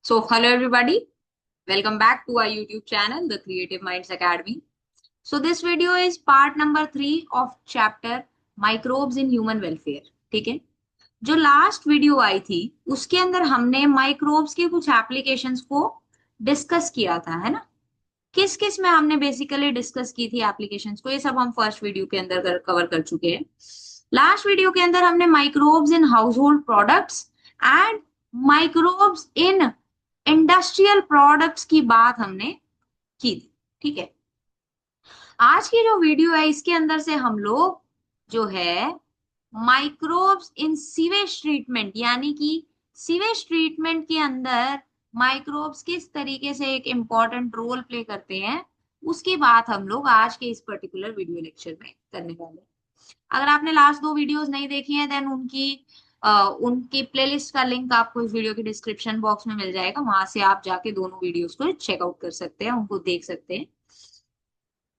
So, hello everybody. Welcome back to our YouTube channel, The Creative Minds Academy. So, this video is part number 3 of chapter Microbes in Human Welfare. ठीक है? जो last video आई थी उसके अंदर हमने microbes के कुछ applications को डिस्कस किया था, है ना? किस किस में हमने बेसिकली डिस्कस की थी एप्लीकेशंस को, ये सब हम फर्स्ट वीडियो के अंदर कवर कर चुके हैं। लास्ट वीडियो के अंदर हमने microbes in house hold products and microbes in industrial products की बात हमने की थी। ठीक है, आज की जो वीडियो है इसके अंदर से हम लोग जो है माइक्रोब्स इन सीवेज ट्रीटमेंट, यानी कि सीवेज ट्रीटमेंट के अंदर माइक्रोब्स किस तरीके से एक इंपॉर्टेंट रोल प्ले करते हैं, उसकी बात हम लोग आज के इस पर्टिकुलर वीडियो लेक्चर में करने वाले हैं। अगर आपने लास्ट दो वीडियोस नहीं देखी हैं देन उनकी प्लेलिस्ट का लिंक आपको इस वीडियो के डिस्क्रिप्शन बॉक्स में मिल जाएगा, वहां से आप जाके दोनों वीडियोस को चेकआउट कर सकते हैं, उनको देख सकते हैं।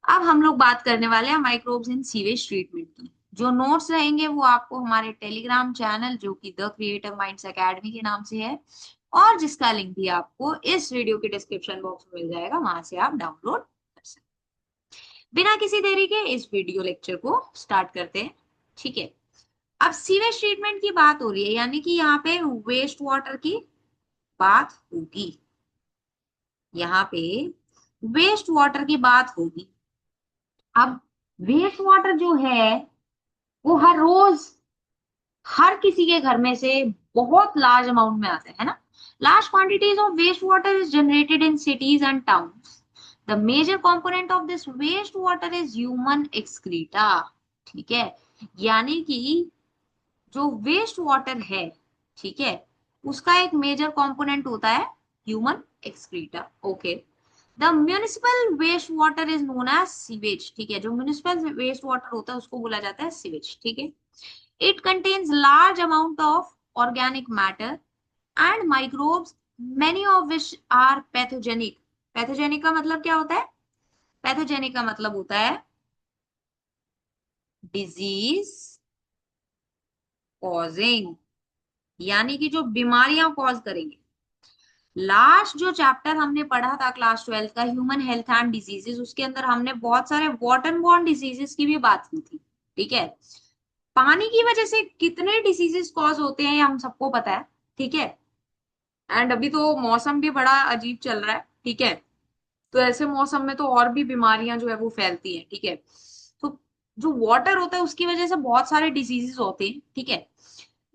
अब हम लोग बात करने वाले हैं माइक्रोब्स इन सीवेज ट्रीटमेंट की। जो नोट्स रहेंगे वो आपको हमारे टेलीग्राम चैनल जो कि द क्रिएटिव माइंड्स एकेडमी के नाम से है, और जिसका लिंक भी आपको इस वीडियो के डिस्क्रिप्शन बॉक्स में मिल जाएगा, वहां से आप डाउनलोड कर सकते हैं। बिना किसी देरी के इस वीडियो लेक्चर को स्टार्ट करते हैं। ठीक है, अब सीवेज ट्रीटमेंट की बात हो रही है, यानी कि यहाँ पे वेस्ट वाटर की बात होगी। यहाँ पे वेस्ट वाटर की बात होगी। अब वेस्ट वाटर जो है वो हर रोज हर किसी के घर में से बहुत लार्ज अमाउंट में आते हैं ना। Large quantities of waste water is generated in cities and towns. The major component of this waste water is human excreta. ठीक है, यानी कि जो वेस्ट वाटर है, ठीक है, उसका एक मेजर कंपोनेंट होता है human excreta. Okay, the municipal waste water is known as sewage. ठीक है, जो म्यूनिसिपल वेस्ट वाटर होता है उसको बोला जाता है सीवेज। ठीक है, it contains large amount of organic matter and microbes, many of which are pathogenic. Pathogenic का मतलब क्या होता है? पैथोजेनिक का मतलब होता है डिजीज कॉजिंग, यानी कि जो बीमारियां कॉज करेंगे। लास्ट जो चैप्टर हमने पढ़ा था क्लास 12 का ह्यूमन हेल्थ एंड डिजीजेस, उसके अंदर हमने बहुत सारे वाटर बॉर्न डिजीजेस की भी बात की थी। ठीक है, पानी की वजह से कितने डिसीजेस कॉज होते हैं ये हम सबको पता है। ठीक है, एंड अभी तो मौसम भी बड़ा अजीब चल रहा है। ठीक है, तो ऐसे मौसम में तो और भी बीमारियां जो है वो फैलती हैं। ठीक है, तो जो वाटर होता है उसकी वजह से बहुत सारे डिसीजेस होते हैं। ठीक है,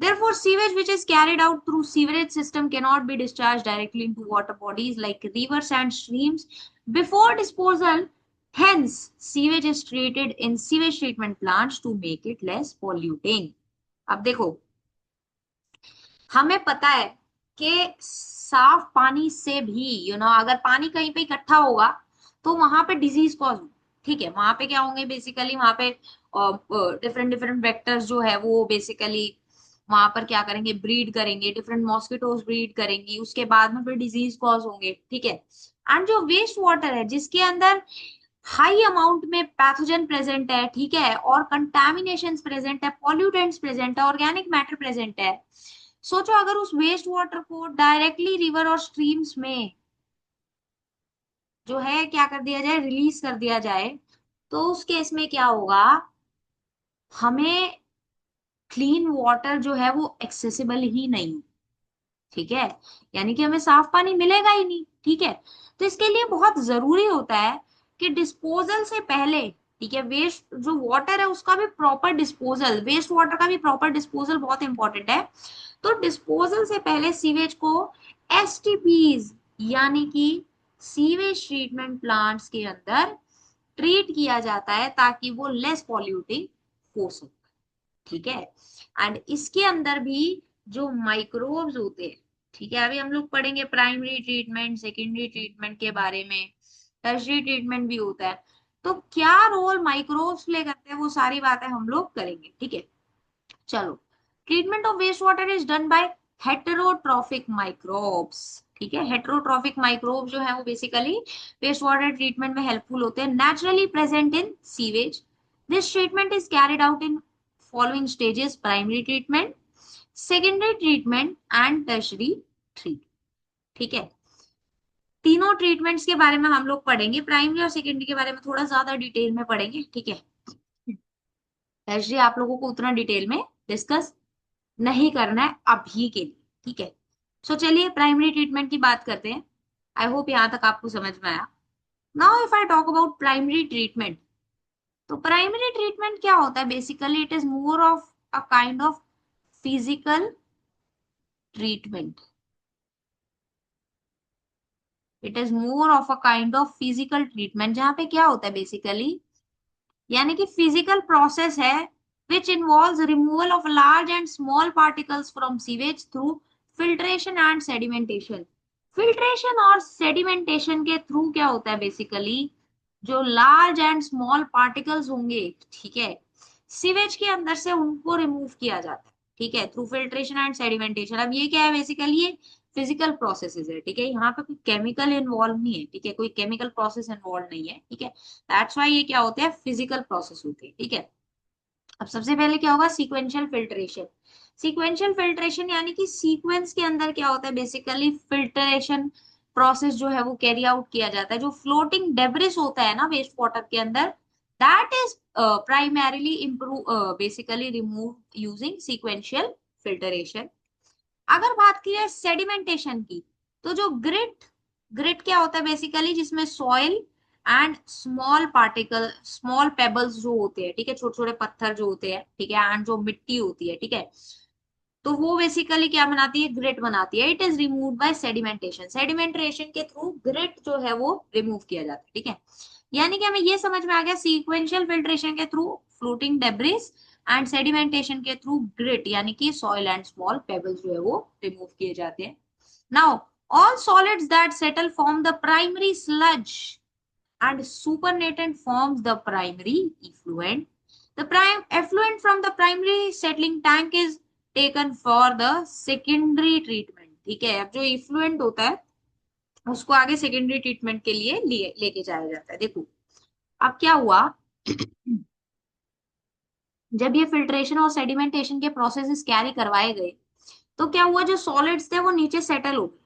therefore sewage which is carried out through sewerage system cannot be discharged directly into water bodies like rivers and streams before disposal. Hence sewage is treated in sewage treatment plants to make it less polluting. अब देखो, हमें पता है कि साफ पानी से भी अगर पानी कहीं पे इकट्ठा होगा तो वहां पे डिजीज कॉज हो। ठीक है, वहां पे क्या होंगे, बेसिकली वहां पे डिफरेंट डिफरेंट वेक्टर्स जो है वो बेसिकली वहां पर क्या करेंगे, ब्रीड करेंगे, डिफरेंट मॉस्किटोज ब्रीड करेंगी, उसके बाद में फिर डिजीज कॉज होंगे। ठीक है, एंड जो वेस्ट वाटर है जिसके अंदर हाई अमाउंट में पैथोजन प्रेजेंट है, ठीक है, और कंटामिनेशन प्रेजेंट है, पॉल्यूटेंट्स प्रेजेंट है, ऑर्गेनिक मैटर प्रेजेंट है। सोचो अगर उस वेस्ट वाटर को डायरेक्टली रिवर और स्ट्रीम्स में जो है क्या कर दिया जाए, रिलीज कर दिया जाए, तो उस केस में क्या होगा, हमें क्लीन वाटर जो है वो एक्सेसिबल ही नहीं। ठीक है, यानी कि हमें साफ पानी मिलेगा ही नहीं। ठीक है, तो इसके लिए बहुत जरूरी होता है कि डिस्पोजल से पहले, ठीक है, वेस्ट जो वाटर है उसका भी प्रॉपर डिस्पोजल, वेस्ट वाटर का भी प्रॉपर डिस्पोजल बहुत इंपॉर्टेंट है। तो डिस्पोजल से पहले सीवेज को एसटीपीज, यानी कि सीवेज ट्रीटमेंट प्लांट्स के अंदर ट्रीट किया जाता है ताकि वो लेस पॉल्यूटिंग हो सके। ठीक है, एंड इसके अंदर भी जो माइक्रोब्स होते हैं, ठीक है, अभी हम लोग पढ़ेंगे प्राइमरी ट्रीटमेंट, सेकेंडरी ट्रीटमेंट के बारे में, टर्शरी ट्रीटमेंट भी होता है। तो क्या रोल माइक्रोब्स प्ले करते हैं वो सारी बातें हम लोग करेंगे। ठीक है, चलो, treatment of waste water is done by heterotrophic microbes. ठीक है, हेटेरोट्रॉफिक माइक्रोब जो है वो बेसिकली वेस्ट वाटर ट्रीटमेंट में हेल्पफुल होते हैं, naturally present in sewage. This treatment is carried out in following stages: primary treatment, secondary treatment and tertiary treatment. ठीक है। तीनों ट्रीटमेंट्स के बारे में हम लोग पढ़ेंगे, प्राइमरी और सेकेंडरी के बारे में थोड़ा ज्यादा डिटेल में पढ़ेंगे, ठीक है। एक्चुअली आप लोगों को उतना डिटेल में डिस्कस नहीं करना है अभी के लिए, ठीक है। सो चलिए प्राइमरी ट्रीटमेंट की बात करते हैं। आई होप यहाँ तक आपको समझ में आया। Now if I talk about primary treatment, तो प्राइमरी ट्रीटमेंट क्या होता है? Basically it is more of a kind of physical treatment. It is more of a kind of physical treatment, जहां पे क्या होता है बेसिकली, यानी कि फिजिकल प्रोसेस है which involves removal of large and small particles from sewage through filtration and sedimentation. Filtration और sedimentation के थ्रू क्या होता है बेसिकली, जो लार्ज एंड स्मॉल पार्टिकल्स होंगे, ठीक है, सीवेज के अंदर से उनको रिमूव किया जाता है, ठीक है, थ्रू फिल्ट्रेशन एंड सेडिमेंटेशन। अब ये क्या है बेसिकली, ये फिजिकल प्रोसेसेस है, ठीक है, यहाँ पे कोई केमिकल इन्वॉल्व नहीं है, ठीक है, कोई केमिकल प्रोसेस इन्वॉल्व नहीं है, ठीक है। दैट्स व्हाई ये क्या होते हैं, फिजिकल प्रोसेस होते हैं, ठीक है। अब सबसे पहले क्या होगा, सीक्वेंशियल फिल्ट्रेशन। सीक्वेंशियल फिल्ट्रेशन यानी कि सीक्वेंस के अंदर क्या होता है बेसिकली, फिल्ट्रेशन प्रोसेस जो है वो कैरी आउट किया जाता है। जो फ्लोटिंग डेब्रिस होता है ना वेस्ट वाटर के अंदर, that is primarily improve basically remove using sequential filtration. अगर बात की जाए सेडिमेंटेशन की, तो जो ग्रिट, ग्रिट क्या होता है बेसिकली, जिसमें soil and small particle, small pebbles जो होते हैं, ठीक है, छोटे छोटे पत्थर जो होते हैं, ठीक है, एंड जो मिट्टी होती है, ठीक है, तो वो बेसिकली क्या बनाती है, ग्रिट बनाती है। It is remove by sedimentation. Sedimentation के थ्रू ग्रिट जो है वो रिमूव किया जाता है, ठीक है। यानी कि हमें ये समझ में आ गया, सीक्वेंशियल फिल्ट्रेशन के through floating debris and sedimentation के थ्रू ग्रिट यानी कि सॉइल एंड स्मॉल पेबल्स जो है वो रिमूव किए जाते हैं। Now all solids that settle form the primary sludge and supernatant forms the primary effluent. The prime effluent from the primary settling tank is taken for the secondary treatment, ठीक है। अब जो इफ्लुएंट होता है उसको आगे सेकेंडरी ट्रीटमेंट के लिए लेके जाया जाता है। देखो अब क्या हुआ, जब ये फिल्ट्रेशन और सेडिमेंटेशन के प्रोसेसेस कैरी करवाए गए, तो क्या हुआ, जो सॉलिड्स थे वो नीचे सेटल हो गए,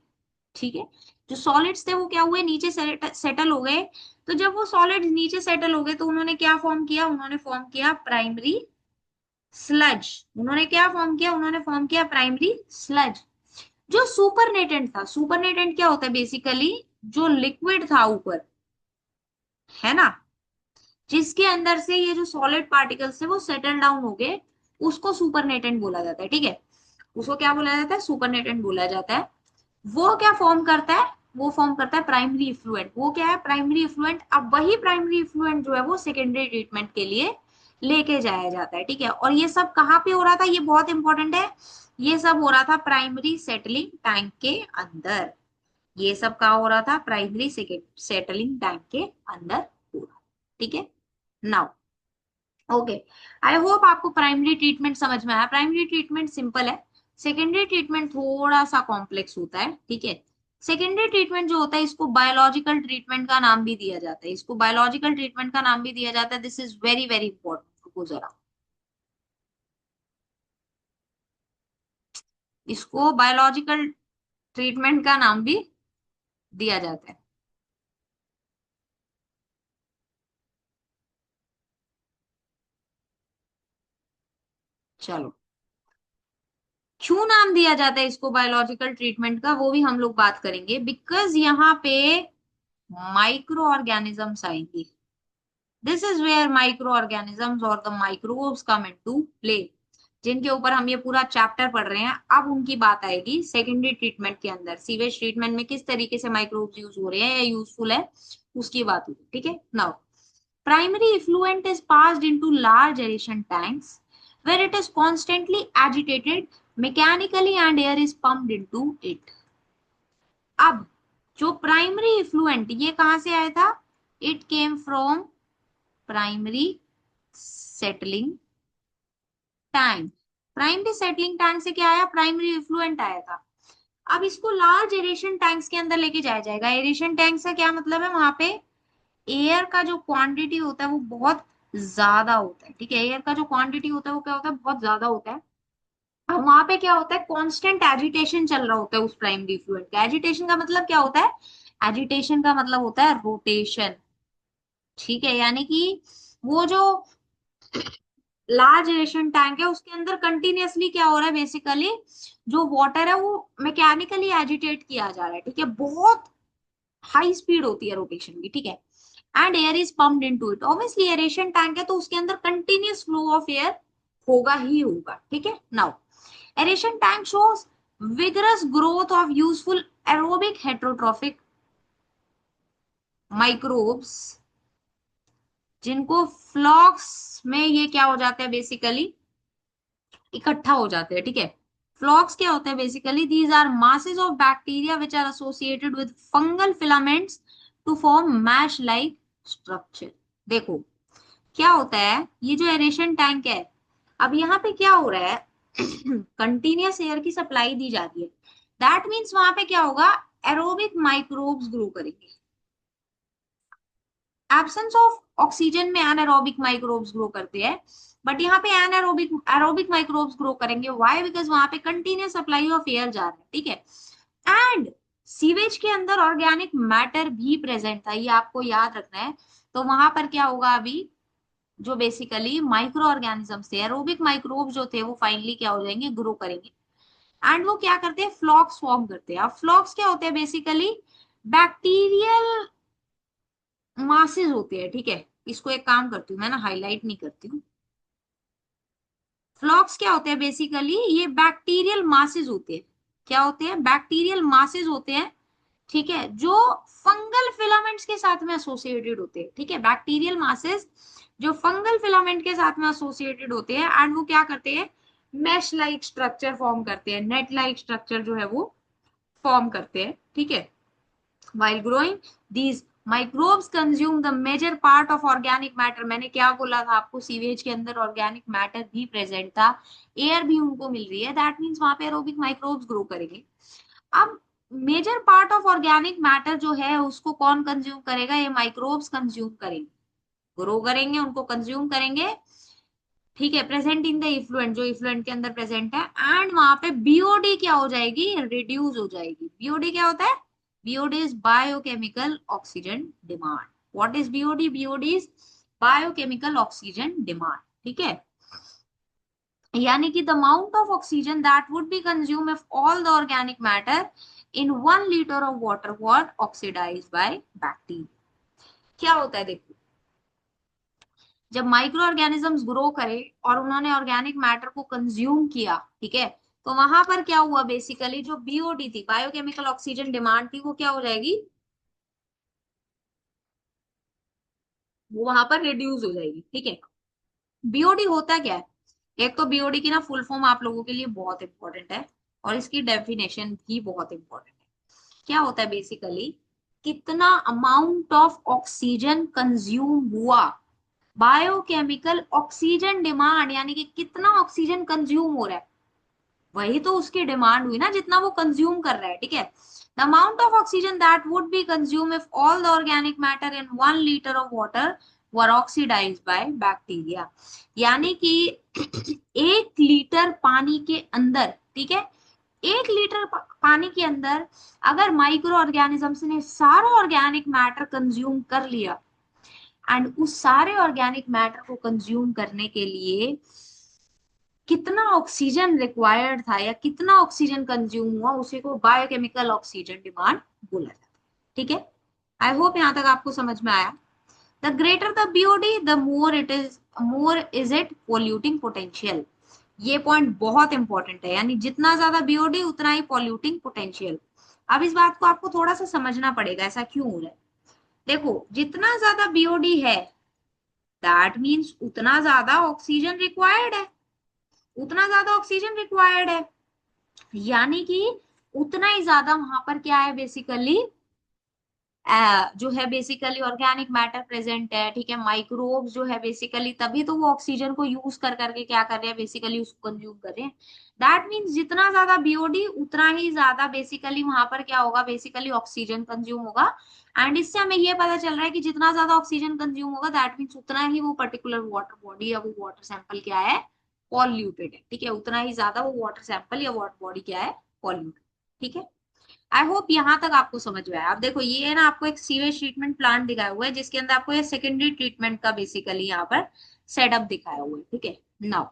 ठीक है। जो सॉलिड्स थे वो क्या हुए, नीचे सेटल हो गए। तो जब वो सॉलिड्स नीचे सेटल हो गए तो उन्होंने क्या फॉर्म किया, उन्होंने फॉर्म किया प्राइमरी स्लज। उन्होंने क्या फॉर्म किया, उन्होंने फॉर्म किया प्राइमरी स्लज। जो सुपरनेटेंट था, सुपरनेटेंट क्या होता है बेसिकली, जो लिक्विड था ऊपर, है ना, जिसके अंदर से ये जो सॉलिड पार्टिकल्स थे वो सेटल डाउन हो गए, उसको सुपरनेटेंट बोला जाता है, ठीक है। उसको क्या बोला जाता है, सुपरनेटेंट बोला जाता है। वो क्या फॉर्म करता है, वो फॉर्म करता है प्राइमरी इफ्लुएंट। वो क्या है, प्राइमरी इफ्लुएंट। अब वही प्राइमरी इफ्लुएंट जो है वो सेकेंडरी ट्रीटमेंट के लिए लेके जाया जाता है, ठीक है। और ये सब कहाँ पे हो रहा था, ये बहुत इंपॉर्टेंट है, ये सब हो रहा था प्राइमरी सेटलिंग टैंक के अंदर। ये सब कहाँ हो रहा था, प्राइमरी सेटलिंग टैंक के अंदर हो रहा, ठीक है। नाउ ओके, आई होप आपको प्राइमरी ट्रीटमेंट समझ में आया। प्राइमरी ट्रीटमेंट सिंपल है, सेकेंडरी ट्रीटमेंट थोड़ा सा कॉम्प्लेक्स होता है, ठीक है। सेकेंडरी ट्रीटमेंट जो होता है इसको बायोलॉजिकल ट्रीटमेंट का नाम भी दिया जाता है, इसको बायोलॉजिकल ट्रीटमेंट का नाम भी दिया जाता है। This is very very important, रुको जरा, इसको बायोलॉजिकल ट्रीटमेंट का नाम भी दिया जाता है। चलो, क्यों नाम दिया जाता है इसको बायोलॉजिकल ट्रीटमेंट का, वो भी हम लोग बात करेंगे। बिकॉज यहाँ पे माइक्रो ऑर्गेनिजम्स आएंगे। This is where micro organisms और the microbes come into play, जिनके ऊपर हम ये पूरा चैप्टर पढ़ रहे हैं। अब उनकी बात आएगी सेकेंडरी ट्रीटमेंट के अंदर, सीवेज ट्रीटमेंट में किस तरीके से माइक्रोब्स यूज हो रहे हैं या यूजफुल है, उसकी बात होगी, ठीक है। Now primary effluent is passed into large aeration tanks where it is constantly agitated mechanically and air is pumped into it. अब जो प्राइमरी इफ्लुएंट ये कहां से आया था, it came from primary settling tank. Primary settling tank से क्या आया, प्राइमरी इफ्लुएंट आया था। अब इसको लार्ज एरेशन टैंक्स के अंदर लेके जाया जाएगा। एरेशन टैंक से क्या मतलब है, वहां पे एयर का जो क्वांटिटी होता है वो बहुत ज्यादा होता है, ठीक है। एयर का जो क्वांटिटी होता है वो क्या होता है, बहुत ज्यादा होता है। अब वहां पे क्या होता है, कांस्टेंट एजिटेशन चल रहा होता है उस प्राइमरी फ्लूइड का। एजिटेशन का मतलब क्या होता है, एजिटेशन का मतलब होता है रोटेशन। ठीक है, यानी कि वो जो लार्ज एरेशन टैंक है उसके अंदर कंटिन्यूअसली क्या हो रहा है, बेसिकली जो वाटर है वो मैकेनिकली एजिटेट किया जा रहा है। ठीक है, बहुत हाई स्पीड होती है रोटेशन की। ठीक है, and air is pumped into it. Obviously aeration tank है तो उसके अंदर कंटिन्यूअस फ्लो ऑफ एयर होगा ही होगा। ठीक है, now aeration tank shows vigorous growth of useful aerobic heterotrophic microbes, जिनको फ्लॉक्स में ये क्या हो जाता है, बेसिकली इकट्ठा हो जाते हैं। ठीक है, फ्लॉक्स क्या होते हैं, basically these are masses of bacteria which are associated with fungal filaments to form mesh like structure. देखो क्या होता है, ये जो एरेशन टैंक है, अब यहाँ पे क्या हो रहा है, कंटिन्यूअस एयर की सप्लाई दी जाती है। दैट मीन्स वहां पे क्या होगा, एरोबिक माइक्रोब्स ग्रो करेंगे। एब्सेंस ऑफ ऑक्सीजन में एनारोबिक माइक्रोब्स ग्रो करते हैं, बट यहाँ पे एनारोबिक एरोबिक माइक्रोब्स ग्रो करेंगे। व्हाई? बिकॉज वहां पे कंटिन्यूस सप्लाई ऑफ एयर जा रहा है। ठीक है, एंड सीवेज के अंदर ऑर्गेनिक मैटर भी प्रेजेंट था, ये आपको याद रखना है। तो वहां पर क्या होगा, अभी जो बेसिकली माइक्रो ऑर्गेनिजम्स थे, एरोबिक माइक्रोब जो थे, वो फाइनली क्या हो जाएंगे, ग्रो करेंगे। एंड वो क्या करते हैं, फ्लॉक्स फॉर्म करते हैं। अब फ्लॉक्स क्या होते हैं, बेसिकली बैक्टीरियल मासेज होते हैं। ठीक है, इसको एक काम करती हूँ मैं ना, हाईलाइट नहीं करती हूँ। फ्लॉक्स क्या होते हैं, बेसिकली ये बैक्टीरियल मासेज होते हैं। क्या होते हैं, बैक्टीरियल मासेज होते हैं। ठीक है, जो फंगल फिलामेंट्स के साथ में एसोसिएटेड होते हैं। ठीक है, बैक्टीरियल मासेज जो फंगल फिलामेंट के साथ में एसोसिएटेड होते हैं, एंड वो क्या करते हैं, मैश लाइक स्ट्रक्चर फॉर्म करते हैं, नेट लाइक स्ट्रक्चर जो है वो फॉर्म करते हैं। ठीक है, while growing these microbes consume the major part of organic matter। मैंने क्या बोला था आपको, सीवेज के अंदर ऑर्गेनिक मैटर भी प्रेजेंट था, एयर भी उनको मिल रही है। दैट मीन्स वहां पे एरोबिक माइक्रोब्स ग्रो करेंगे। अब major part of organic matter जो है उसको कौन कंज्यूम करेगा, ये माइक्रोब्स कंज्यूम करेंगे, ग्रो करेंगे, उनको कंज्यूम करेंगे। ठीक है, प्रेजेंट इन द इफ्लुएंट, जो इफ्लुएंट के अंदर प्रेजेंट है, एंड वहां पे बीओडी क्या हो जाएगी, रिड्यूस हो जाएगी। बीओडी क्या होता है, BOD is biochemical oxygen demand. What is BOD, BOD is biochemical oxygen demand. ठीक है, यानी कि the amount of oxygen that would be consume if all the organic matter in 1 litre of water what oxidise by bacteria. क्या होता है, देखो जब micro organisms grow करे और उन्होंने ऑर्गेनिक मैटर को कंज्यूम किया, ठीक है, तो वहां पर क्या हुआ, बेसिकली जो बीओडी थी, बायोकेमिकल ऑक्सीजन डिमांड थी, वो क्या हो जाएगी, वो वहां पर रिड्यूस हो जाएगी। ठीक है, बीओडी होता क्या है, एक तो बीओडी की ना फुल फॉर्म आप लोगों के लिए बहुत इंपॉर्टेंट है, और इसकी डेफिनेशन भी बहुत इंपॉर्टेंट है। क्या होता है, बेसिकली कितना अमाउंट ऑफ ऑक्सीजन कंज्यूम हुआ, बायोकेमिकल ऑक्सीजन डिमांड, यानी कि कितना ऑक्सीजन कंज्यूम हो रहा है, वही तो उसकी डिमांड हुई ना, जितना वो कंज्यूम कर रहा है। ठीक है, the amount of oxygen that would be consume if all the organic matter in 1 litre of water were oxidise by bacteria. यानी कि 1 लीटर पानी के अंदर, ठीक है, 1 लीटर पानी के अंदर अगर माइक्रो ऑर्गेनिजम्स ने सारा ऑर्गेनिक मैटर कंज्यूम कर लिया, एंड उस सारे ऑर्गेनिक मैटर को कंज्यूम करने के लिए कितना ऑक्सीजन रिक्वायर्ड था या कितना ऑक्सीजन कंज्यूम हुआ, उसी को बायोकेमिकल ऑक्सीजन डिमांड बोला जाता है। ठीक है, आई होप यहां तक आपको समझ में आया। The greater the BOD the more is it polluting potential. ये पॉइंट बहुत इंपॉर्टेंट है, यानी जितना ज्यादा बीओडी उतना ही पॉल्यूटिंग पोटेंशियल। अब इस बात को आपको थोड़ा सा समझना पड़ेगा, ऐसा क्यों हो रहा है। देखो जितना ज्यादा बीओडी है, दैट मीन्स उतना ज्यादा ऑक्सीजन रिक्वायर्ड है, उतना ज्यादा ऑक्सीजन रिक्वायर्ड है, यानी कि उतना ही ज्यादा वहां पर क्या है, बेसिकली जो है बेसिकली ऑर्गेनिक मैटर प्रेजेंट है। ठीक है, माइक्रोब्स जो है बेसिकली, तभी तो वो ऑक्सीजन को यूज कर करके क्या कर रहे हैं, बेसिकली उसको कंज्यूम कर रहे हैं। दैट मीन्स जितना ज्यादा बीओडी उतना ही ज्यादा बेसिकली वहां पर क्या होगा, बेसिकली ऑक्सीजन कंज्यूम होगा। एंड इससे हमें ये पता चल रहा है कि जितना ज्यादा ऑक्सीजन कंज्यूम होगा, दैट मीन्स उतना ही वो पर्टिकुलर वाटर बॉडी या वो वाटर सैंपल क्या है, पॉल्यूटेड है, ठीक है, उतना ही ज्यादा वो वाटर सैंपल या वाटर बॉडी क्या है, पॉल्यूटेड, ठीक है। आई होप यहां तक आपको समझ में आया। अब देखो ये है ना, आपको एक सीवेज ट्रीटमेंट प्लांट दिखाया हुआ है जिसके अंदर आपको ये सेकेंडरी ट्रीटमेंट का बेसिकली यहाँ पर सेटअप दिखाया हुआ है, ठीक है। Now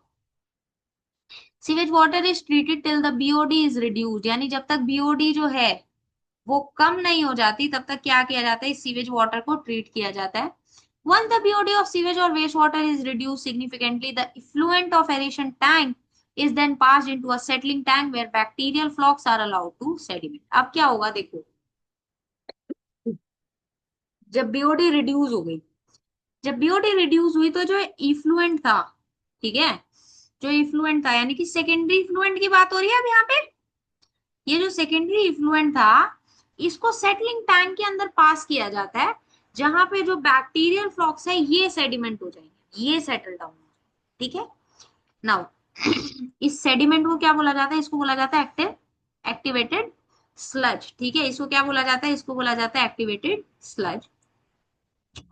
sewage water is treated till the BOD is reduced, यानी जब तक बीओडी जो है वो कम नहीं हो जाती तब तक क्या किया जाता है, इस सीवेज वाटर को ट्रीट किया जाता है। Once the BOD of sewage or wastewater is reduced significantly, the effluent of aeration tank is then passed into a settling tank where bacterial flocks are allowed to sediment. अब क्या होगा देखो, जब BOD reduce हो गई, जब BOD reduce हुई तो जो इफ्लुएंट था, ठीक है, जो इफ्लुएंट था यानी कि सेकेंडरी इफ्लुएंट की बात हो रही है अब यहाँ पे, ये जो सेकेंडरी इफ्लुएंट था इसको सेटलिंग टैंक के अंदर पास किया जाता है जहां पे जो बैक्टीरियल फ्लॉक्स है ये सेडिमेंट हो जाएंगे, ये सेटल डाउन, ठीक है। नाउ इस सेडिमेंट को क्या बोला जाता है, इसको बोला जाता है एक्टिवेटेड स्लज, ठीक है, इसको क्या बोला जाता है, इसको बोला जाता है activated sludge.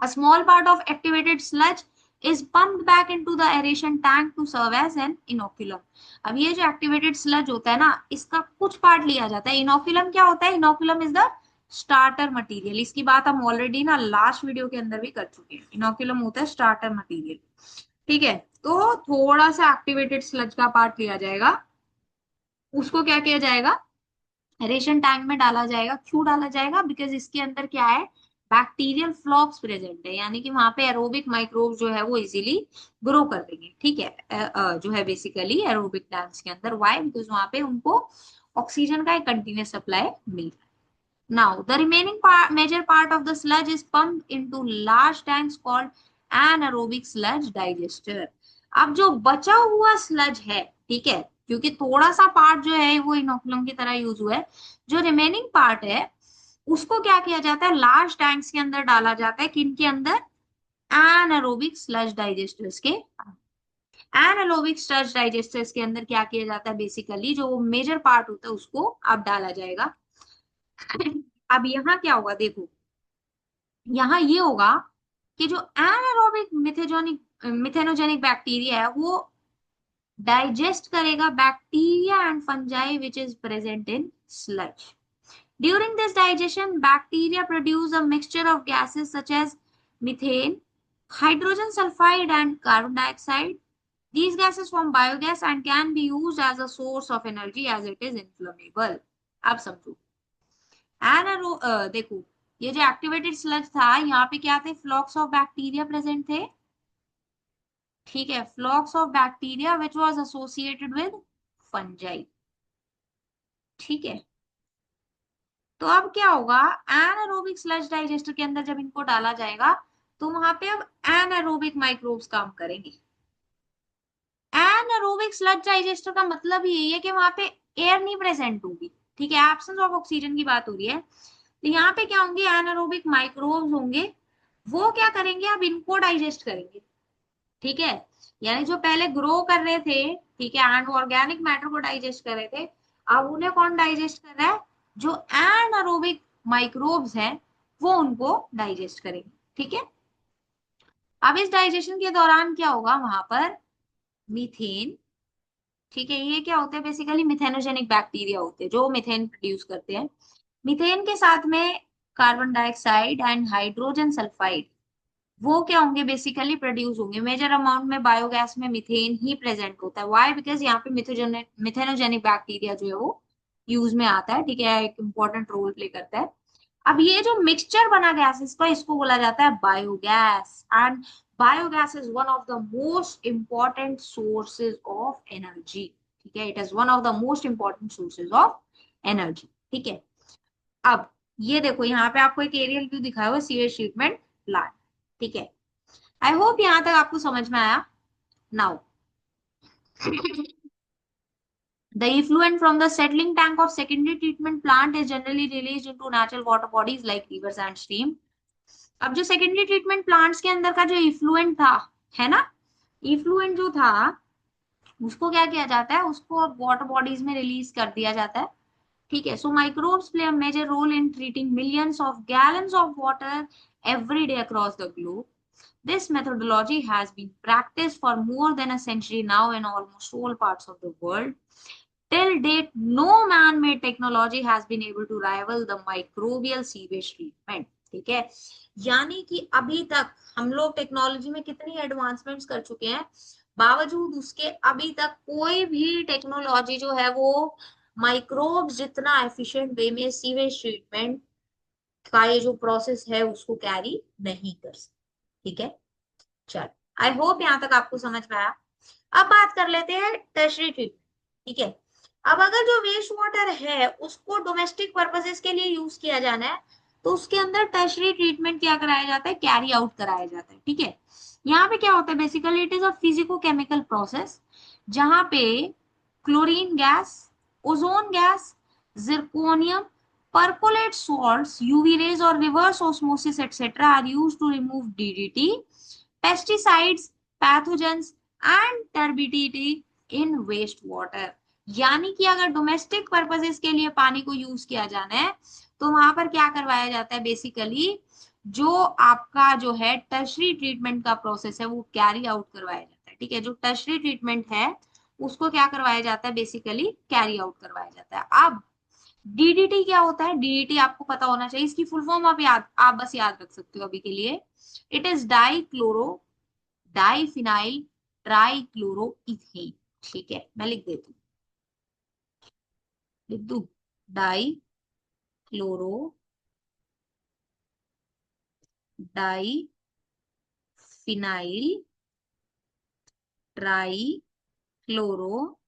A small part of activated sludge is pumped back into the aeration tank to serve as an inoculum. अब ये जो एक्टिवेटेड स्लज होता है ना, इसका कुछ पार्ट लिया जाता है। इनोकुलम क्या होता है, inoculum is the starter material, इसकी बात हम ऑलरेडी ना लास्ट वीडियो के अंदर भी कर चुके हैं। इनोकुलम होता है स्टार्टर मटेरियल, ठीक है। तो थोड़ा सा एक्टिवेटेड स्लज का पार्ट लिया जाएगा, उसको क्या किया जाएगा, रेशन टैंक में डाला जाएगा। क्यों डाला जाएगा, बिकॉज इसके अंदर क्या है, बैक्टीरियल फ्लॉक्स प्रेजेंट है, यानी कि वहां पे एरोबिक माइक्रोब जो है वो इजीली ग्रो कर देंगे, ठीक है, जो है बेसिकली एरोबिक प्लांट्स के अंदर। वाई, बिकॉज वहां पे उनको ऑक्सीजन का एक कंटिन्यूस सप्लाई मिल रहा है। Now, the remaining major part of the sludge is pumped into large tanks called anaerobic sludge digester. अब जो बचा हुआ स्लज है, ठीक है, क्योंकि थोड़ा सा पार्ट जो है वो इनोकुलम की तरह यूज हुआ है, जो रिमेनिंग पार्ट है उसको क्या किया जाता है, लार्ज टैंक्स के अंदर डाला जाता है। किन के अंदर, एनारोबिक स्लज डाइजेस्टर्स के। एनारोबिक स्लज डाइजेस्टर्स के अंदर क्या किया जाता है, बेसिकली जो मेजर पार्ट होता है उसको अब डाला जाएगा। अब यहाँ क्या होगा देखो, यहाँ ये होगा कि जो एनारोबिक मिथेनोजेनिक बैक्टीरिया है वो डाइजेस्ट करेगा bacteria and fungi which is present in sludge. During this digestion bacteria produce a mixture of gases such as methane, hydrogen sulphide and carbon dioxide. These gases form biogas and can be used as a source of energy as it is inflammable. अब समझो, देखो ये जो activated sludge था यहाँ पे क्या थे, फ्लॉक्स ऑफ बैक्टीरिया प्रेजेंट थे, ठीक है, flocs of bacteria which was associated with fungi, ठीक है। तो अब क्या होगा, एनारोबिक स्लज डाइजेस्टर के अंदर जब इनको डाला जाएगा तो वहां पे अब एनारोबिक माइक्रोब्स काम करेंगे। एनारोबिक स्लज डाइजेस्टर का मतलब यही है कि वहां पे एयर नहीं प्रेजेंट होगी, ठीक है, एब्सेंस ऑफ ऑक्सीजन की बात हो रही है। तो यहाँ पे क्या होंगे, एनारोबिक माइक्रोब्स होंगे, वो क्या करेंगे, अब इनको डाइजेस्ट करेंगे, ठीक है, यानी जो पहले ग्रो कर रहे थे, ठीक है, एंड ऑर्गेनिक मैटर को डाइजेस्ट कर रहे थे, अब उन्हें कौन डाइजेस्ट कर रहा है, जो एनारोबिक माइक्रोब्स हैं वो उनको डाइजेस्ट करेंगे, ठीक है। अब इस डाइजेशन के दौरान क्या होगा, वहां पर मीथेन, ठीक है, ये क्या होते हैं, बेसिकली मिथेनोजेनिक बैक्टीरिया होते हैं जो मिथेन प्रोड्यूस करते हैं। मिथेन के साथ में carbon dioxide and hydrogen sulphide वो क्या होंगे, बेसिकली प्रोड्यूस होंगे। मेजर अमाउंट में बायोगैस में मिथेन ही प्रेजेंट होता है। व्हाई, बिकॉज यहाँ पे मिथेनोजेनिक बैक्टीरिया जो है वो यूज में आता है, ठीक है, एक इंपॉर्टेंट रोल प्ले करता है। अब ये जो मिक्सचर बना गैसेस का इसको बोला जाता है biogas, and biogas is one of the most important sources of energy, ठीक है, it is one of the most important sources of energy, ठीक है। अब ये देखो यहाँ पे आपको एक एरियल व्यू दिखाया हुआ सीवेज ट्रीटमेंट प्लांट, ठीक है। आई होप यहां तक आपको समझ में आया। Now the effluent from the settling tank of secondary treatment plant is generally released into natural water bodies like rivers and stream. अब जो सेकेंडरी ट्रीटमेंट प्लांट्स के अंदर का जो इफ्लुएंट था, है ना, इफ्लुएंट जो था उसको क्या किया जाता है, उसको वाटर बॉडीज में रिलीज कर दिया जाता है, ठीक है। So microbes play a major role in treating millions of gallons of water every day across the globe. This methodology has been practiced for more than a century now in almost all parts of the world. Till date, no man-made technology has been able to rival the microbial sewage treatment. ठीक है, यानी कि अभी तक हम लोग technology में कितनी एडवांसमेंट्स कर चुके हैं, बावजूद उसके अभी तक कोई भी टेक्नोलॉजी जो है वो माइक्रोब्स जितना एफिशिएंट वे में सीवेज ट्रीटमेंट का ये जो प्रोसेस है उसको कैरी नहीं कर सकती। ठीक है, चल आई होप यहाँ तक आपको समझ में आया। अब बात कर लेते हैं टर्शरी ट्रीटमेंट। ठीक है, अब अगर जो वेस्ट वाटर है उसको डोमेस्टिक पर्पसेस के लिए यूज किया जाना है तो उसके अंदर टर्शरी ट्रीटमेंट क्या कराया जाता है, कैरी आउट कराया जाता है। ठीक है, यहाँ पे क्या होता है, basically it is a physico chemical process जहां पे chlorine gas, ozone gas, zirconium, percolate salts, UV rays or reverse osmosis etc. are used to remove DDT, pesticides, pathogens and turbidity in waste water। यानी कि अगर domestic purposes के लिए पानी को use किया जाना है तो वहां पर क्या करवाया जाता है, बेसिकली जो आपका जो है टर्शरी ट्रीटमेंट का प्रोसेस है वो कैरी आउट करवाया जाता है। ठीक है, जो टर्शरी ट्रीटमेंट है उसको क्या करवाया जाता है, बेसिकली कैरी आउट करवाया जाता है। अब डीडीटी क्या होता है, डीडीटी आपको पता होना चाहिए, इसकी फुल फॉर्म आप बस याद रख सकते हो अभी के लिए। It is die chloro diphenyl trichloro ethane. ठीक है, मैं लिख देती हूँ, लिख दू, die chloro diphenyl trichloro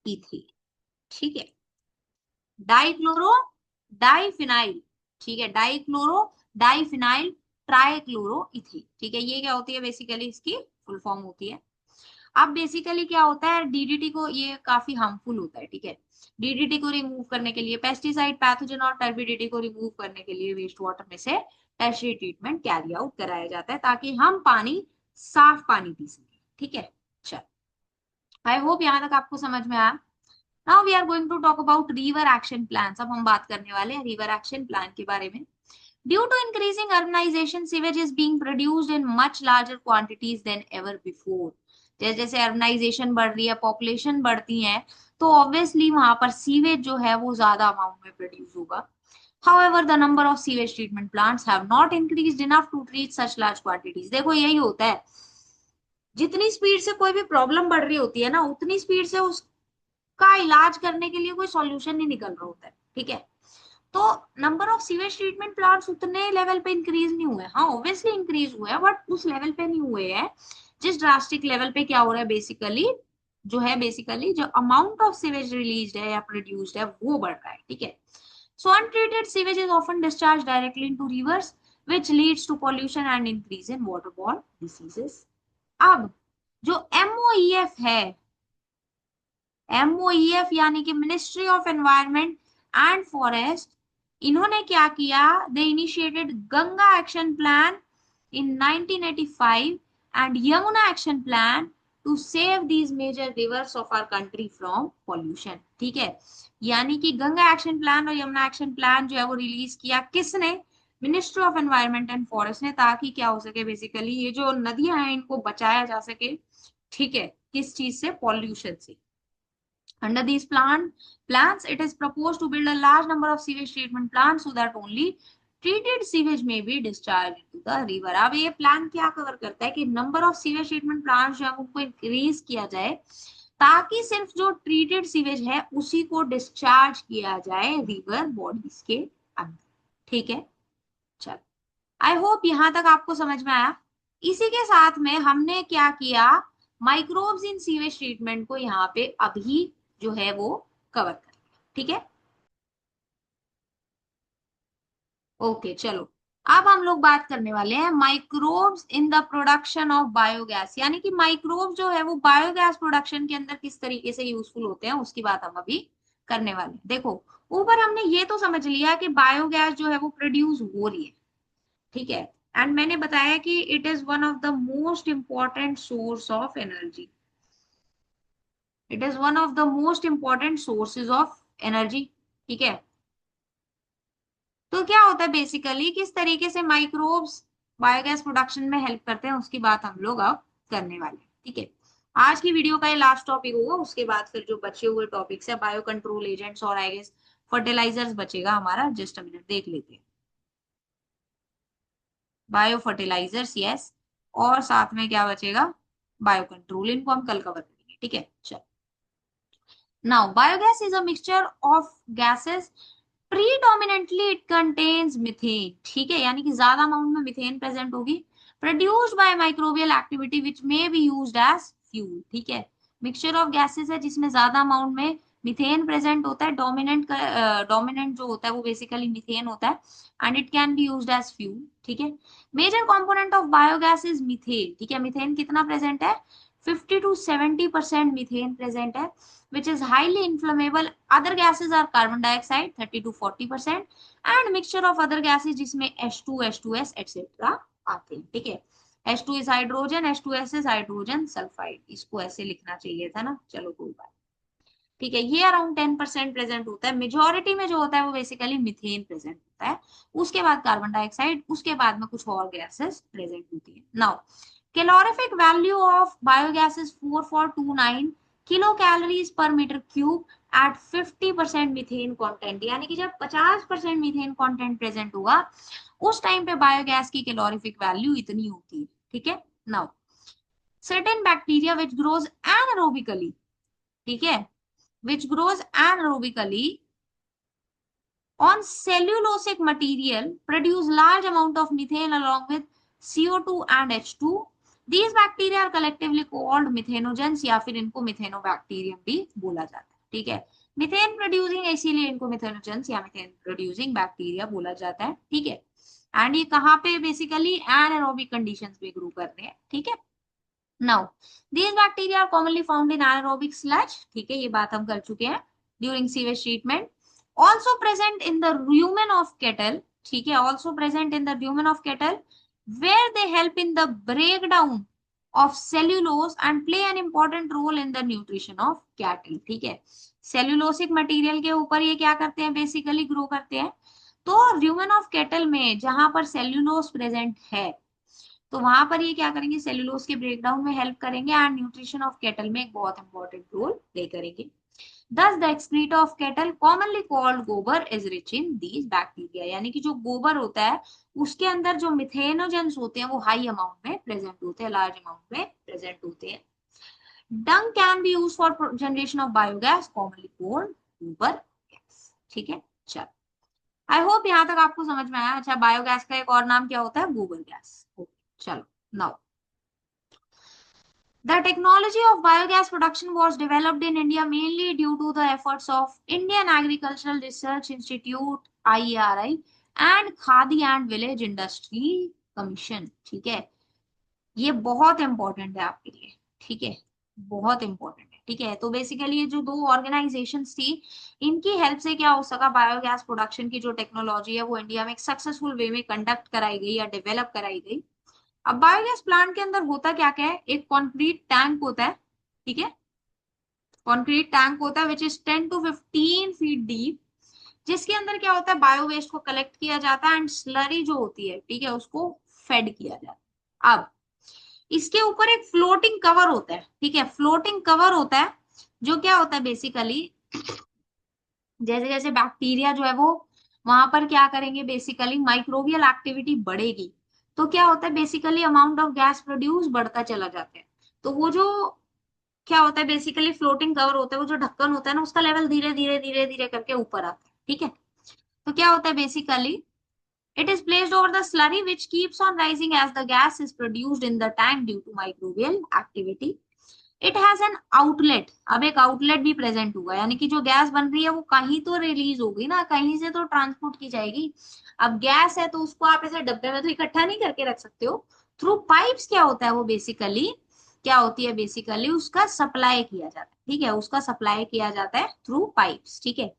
ethane. ठीक है, डाइक्लोरो डाइफिनाइल, ठीक है, डाइक्लोरो डाइफिनाइल ट्राइक्लोरो इथेन। ठीक है, ये क्या होती है, बेसिकली इसकी फुल फॉर्म होती है। अब बेसिकली क्या होता है, डीडीटी को ये काफी हार्मफुल होता है। ठीक है, डीडीटी को रिमूव करने के लिए, पेस्टिसाइड, पैथोजन और टर्बिडिटी को रिमूव करने के लिए वेस्ट वाटर में से टर्शरी ट्रीटमेंट कैरी आउट कराया जाता है ताकि हम पानी, साफ पानी पी सकें। ठीक है, चल आई होप यहाँ तक आपको समझ में आया। Now we are going to talk about river action plans. अब हम बात करने वाले हैं रिवर एक्शन प्लान के बारे में। Due to increasing urbanisation sewage is being produced in much larger quantities than ever before. जैसे जैसे अर्बनाइजेशन बढ़ रही है, पॉपुलेशन बढ़ती है, तो ऑब्वियसली वहां पर सीवेज जो है वो ज्यादा अमाउंट में प्रोड्यूस होगा। However, the number of sewage treatment plants have not increased enough to treat such large quantities। देखो यही होता है, जितनी स्पीड से कोई भी प्रॉब्लम बढ़ रही होती है ना, उतनी स्पीड से का इलाज करने के लिए कोई सॉल्यूशन नहीं निकल रहा होता है। ठीक है, तो number of sewage treatment plants उतने लेवल पे इंक्रीज नहीं हुए, हाँ ऑब्वियसली इंक्रीज हुए हैं बट उस लेवल पे नहीं हुए हैं जिस ड्रास्टिक लेवल पे क्या हो रहा है, बेसिकली जो है, बेसिकली जो अमाउंट ऑफ सीवेज रिलीज है या प्रोड्यूस्ड है वो बढ़ रहा है। ठीक है, so untreated sewage is often discharge directly into rivers which leads to pollution and increase in waterborne diseases. अब जो एमओईएफ है, एमओईएफ यानी कि ministry of environment and forest, इन्होंने क्या किया, they initiated Ganga action plan in 1985 and Yamuna action plan to save these major rivers of our country from pollution. ठीक है, यानी कि गंगा एक्शन प्लान और यमुना एक्शन प्लान जो है वो रिलीज किया किसने, ministry of environment and forest ने, ताकि क्या हो सके, बेसिकली ये जो नदियां हैं इनको बचाया जा सके। ठीक है, किस चीज से, पॉल्यूशन से। Under these plans, it is proposed to build a large number of sewage treatment plants so that only treated sewage may be discharged into the river। अब ये प्लान क्या कवर करता है कि number of sewage treatment plants जो है उनको increase किया जाए ताकि सिर्फ जो ट्रीटेड सीवेज है उसी को डिस्चार्ज किया जाए रिवर बॉडीज के अंदर। ठीक है, चल आई होप यहां तक आपको समझ में आया। इसी के साथ में हमने क्या किया, माइक्रोब्स इन सीवेज ट्रीटमेंट को यहाँ पे अभी जो है वो कवर कर लिया। ठीक है, ओके चलो अब हम लोग बात करने वाले हैं microbes in the production of biogas, यानी कि माइक्रोब जो है वो बायोगैस प्रोडक्शन के अंदर किस तरीके से यूजफुल होते हैं उसकी बात हम अभी करने वाले हैं। देखो ऊपर हमने ये तो समझ लिया कि बायोगैस जो है वो प्रोड्यूस हो रही है। ठीक है, एंड मैंने बताया कि it is one of the most important source of energy, it is one of the most important sources of energy. ठीक है, तो क्या होता है बेसिकली, किस तरीके से माइक्रोब्स बायोगैस प्रोडक्शन में हेल्प करते हैं, उसकी बात हम लोग अब करने वाले हैं। ठीक है, आज की वीडियो का ये लास्ट टॉपिक होगा, उसके बाद फिर जो बचे हुए टॉपिक्स है बायो कंट्रोल एजेंट्स और आई गेस फर्टिलाइजर्स बचेगा हमारा। जस्ट अ मिनट देख लेते हैं। बायो फर्टिलाइजर्स यस, और साथ में क्या बचेगा, बायो कंट्रोल, इनको हम कल कवर करेंगे। ठीक है, चलो। Now biogas is a mixture of gases, predominantly it contains methane. ठीक है, यानी कि ज्यादा अमाउंट में मीथेन प्रेजेंट होगी, produced by microbial activity which may be used as fuel. ठीक है, मिक्सचर ऑफ गैसेस है जिसमें ज्यादा अमाउंट में मीथेन प्रेजेंट होता है, डोमिनेंट जो होता है वो बेसिकली मीथेन होता है, and it can be used as fuel. ठीक है, major component of biogas is methane. ठीक है, मीथेन कितना प्रेजेंट है, 50 to 70% मीथेन प्रेजेंट है, which is highly inflammable. Other gases are carbon dioxide 30 to 40% and mixture of other gases जिसमें H2, H2S etc. आते हैं। ठीक है, H2 is hydrogen, H2S is hydrogen sulphide, इसको ऐसे लिखना चाहिए था ना, चलो कोई बात। ठीक है, ये अराउंड 10% प्रेजेंट होता है, मेजोरिटी में जो होता है वो बेसिकली मिथेन प्रेजेंट होता है, उसके बाद कार्बन डाइऑक्साइड, उसके बाद में कुछ और गैसेस प्रेजेंट होती है। Now calorific value of biogas is 4429 kilo calories per metre cube at 50% methane content, यानी कि जब 50% मीथेन कंटेंट प्रेजेंट होगा उस टाइम पे बायोगैस की कैलोरीफिक वैल्यू इतनी होती है। ठीक है, now certain bacteria which grows anaerobically, ठीक है, which grows anaerobically on cellulosic material produce large amount of methane along with CO2 and H2. These bacteria are collectively called methanogens, या फिर इनको मिथेनोबैक्टीरियम भी बोला जाता है। ठीक है, मिथेन प्रोड्यूसिंग, इसीलिए इनको मिथेनोजेंस या मिथेन प्रोड्यूसिंग बैक्टीरिया बोला जाता है। ठीक है, एंड ये कहाँ पे बेसिकली एनारोबिक कंडीशंस पे ग्रो करते हैं। ठीक है, now these bacteria are commonly found in anaerobic sludge, ठीक है, ये बात हम कर चुके हैं, during sewage treatment, also present in the rumen of cattle, ठीक है, also present in the rumen of cattle where they help in the breakdown of cellulose and play an important role in the nutrition of cattle। ठीक है, cellulosic material के ऊपर ये क्या करते हैं, बेसिकली ग्रो करते हैं। तो र्यूमन ऑफ केटल में जहां पर सेल्यूलोस प्रेजेंट है तो वहां पर ये क्या करेंगे, सेल्यूलोज के ब्रेकडाउन में हेल्प करेंगे एंड न्यूट्रिशन ऑफ केटल में एक बहुत इंपॉर्टेंट रोल प्ले करेंगे। Thus the excreta of cattle commonly called गोबर is rich in these bacteria, यानी कि जो गोबर होता है उसके अंदर जो मिथेनोजेंस होते हैं वो हाई अमाउंट में प्रेजेंट होते हैं, लार्ज अमाउंट में प्रेजेंट होते हैं। Dung can be used for generation of biogas commonly called गोबर गैस। ठीक है, चलो आई होप यहाँ तक आपको समझ में आया। अच्छा, बायोगैस का एक और नाम क्या होता है, गोबर गैस। चलो, now the technology of biogas production was developed in India mainly due to the efforts of Indian Agricultural Research Institute IARI and Khadi and Village Industry Commission। ठीक है, ये बहुत इंपॉर्टेंट है आपके लिए। ठीक है, बहुत इंपॉर्टेंट है। ठीक है, तो बेसिकली ये जो दो ऑर्गेनाइजेशंस थी इनकी हेल्प से क्या हो सका, बायोगैस प्रोडक्शन की जो टेक्नोलॉजी है वो इंडिया में एक सक्सेसफुल वे में कंडक्ट कराई गई या डेवलप कराई गई। अब बायोगैस प्लांट के अंदर होता क्या क्या है, एक कॉन्क्रीट टैंक होता है। ठीक है, कॉन्क्रीट टैंक होता है which is 10 to 15 feet deep, जिसके अंदर क्या होता है, बायो वेस्ट को कलेक्ट किया जाता है एंड स्लरी जो होती है, ठीक है, उसको फेड किया जाता है। अब इसके ऊपर एक फ्लोटिंग कवर होता है। ठीक है, फ्लोटिंग कवर होता है जो क्या होता है बेसिकली, जैसे जैसे बैक्टीरिया जो है वो वहां पर क्या करेंगे, बेसिकली माइक्रोबियल एक्टिविटी बढ़ेगी तो क्या होता है, basically amount of gas produce बढ़ता चला जाता है। तो वो जो क्या होता है बेसिकली फ्लोटिंग कवर होता है, वो जो ढक्कन होता है ना उसका लेवल धीरे धीरे धीरे धीरे करके ऊपर आता है। ठीक है, तो क्या होता है basically, it is placed over the slurry which keeps on rising as the gas is produced in the tank due to microbial activity. It has an outlet, अब एक आउटलेट भी प्रेजेंट होगा, यानी कि जो गैस बन रही है वो कहीं तो रिलीज होगी ना, कहीं से तो ट्रांसपोर्ट की जाएगी। अब गैस है तो उसको आप ऐसे डब्बे में तो इकट्ठा नहीं करके रख सकते हो, थ्रू पाइप्स क्या होता है वो बेसिकली, क्या होती है बेसिकली उसका सप्लाई किया जाता है। ठीक है, उसका सप्लाई किया जाता है थ्रू पाइप्स। ठीक है,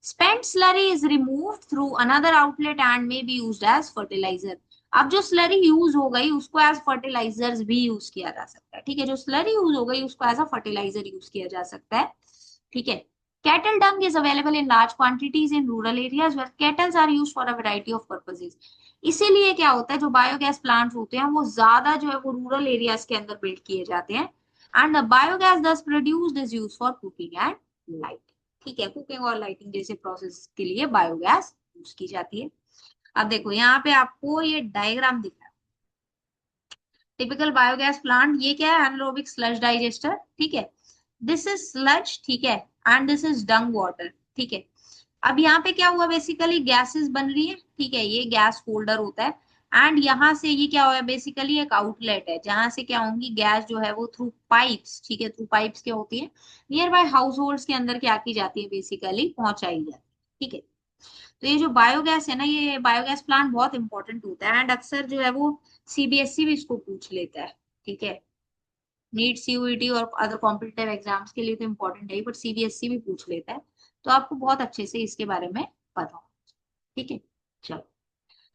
spent slurry is removed through another outlet and may be used as fertilizer। अब जो स्लरी यूज हो गई उसको एज फर्टिलाइजर्स भी यूज किया जा सकता है। ठीक है, जो स्लरी यूज हो गई उसको एज अ फर्टिलाइजर यूज किया जा सकता है। ठीक है, cattle dung is available in large quantities in rural areas where kettles are used for a variety of purposes। इसीलिए क्या होता है, जो बायोगैस प्लांट्स होते हैं वो ज्यादा जो है वो रूरल एरियाज के अंदर बिल्ड किए जाते हैं। एंड द बायोगैस दस produced is use for cooking and lighting. ठीक है, कुकिंग और लाइटिंग जैसे प्रोसेस के लिए बायोगैस यूज की जाती है। अब देखो यहाँ पे आपको ये डायग्राम दिख रहा है, टिपिकल बायोगैस प्लांट। ये क्या है, एनारोबिक स्लज डाइजेस्टर। ठीक है, दिस इज स्लज, ठीक है, and this is dung water. ठीक है, अब यहाँ पे क्या हुआ, बेसिकली गैसेस बन रही है। ठीक है, ये गैस फोल्डर होता है। एंड यहाँ से ये क्या हुआ, बेसिकली एक आउटलेट है जहां से क्या होंगी, गैस जो है वो थ्रू पाइप्स, ठीक है, थ्रू पाइप्स क्या होती है, नियर बाय हाउस होल्ड्स के अंदर क्या की जाती है, बेसिकली पहुंचाई जाती है। ठीक है, तो ये जो बायोगैस है ना, ये बायोगैस प्लांट बहुत इंपॉर्टेंट होता है। एंड अक्सर जो है वो सीबीएसई भी इसको पूछ लेता है। ठीक है, नीट सीयूईटी और अदर कॉम्पिटिटिव एग्जाम्स के लिए तो इम्पोर्टेंट है, बट सीबीएसई भी पूछ लेता है। तो आपको बहुत अच्छे से इसके बारे में पता हो। ठीक है, चलो,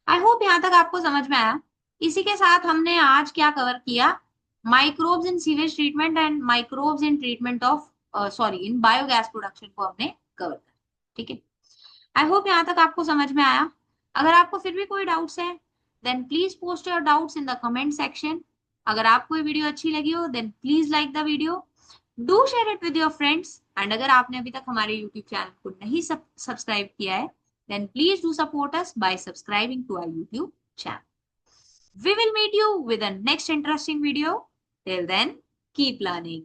आई होप यहाँ तक आपको समझ में आया। इसी के साथ हमने आज क्या कवर किया, microbes in sewage treatment and microbes in treatment of, sorry, in biogas production को हमने कवर किया। ठीक है, आई होप यहाँ तक आपको समझ में आया। अगर आपको फिर भी कोई डाउट्स है, then please post your doubts in the comment section. अगर आपको ये वीडियो अच्छी लगी हो, then please like the video, do share it with your friends. And अगर आपने अभी तक हमारे यूट्यूब चैनल को नहीं सब्सक्राइब किया है, then please do support us by subscribing to our YouTube channel. We will meet you with a next interesting video. Till then, keep learning.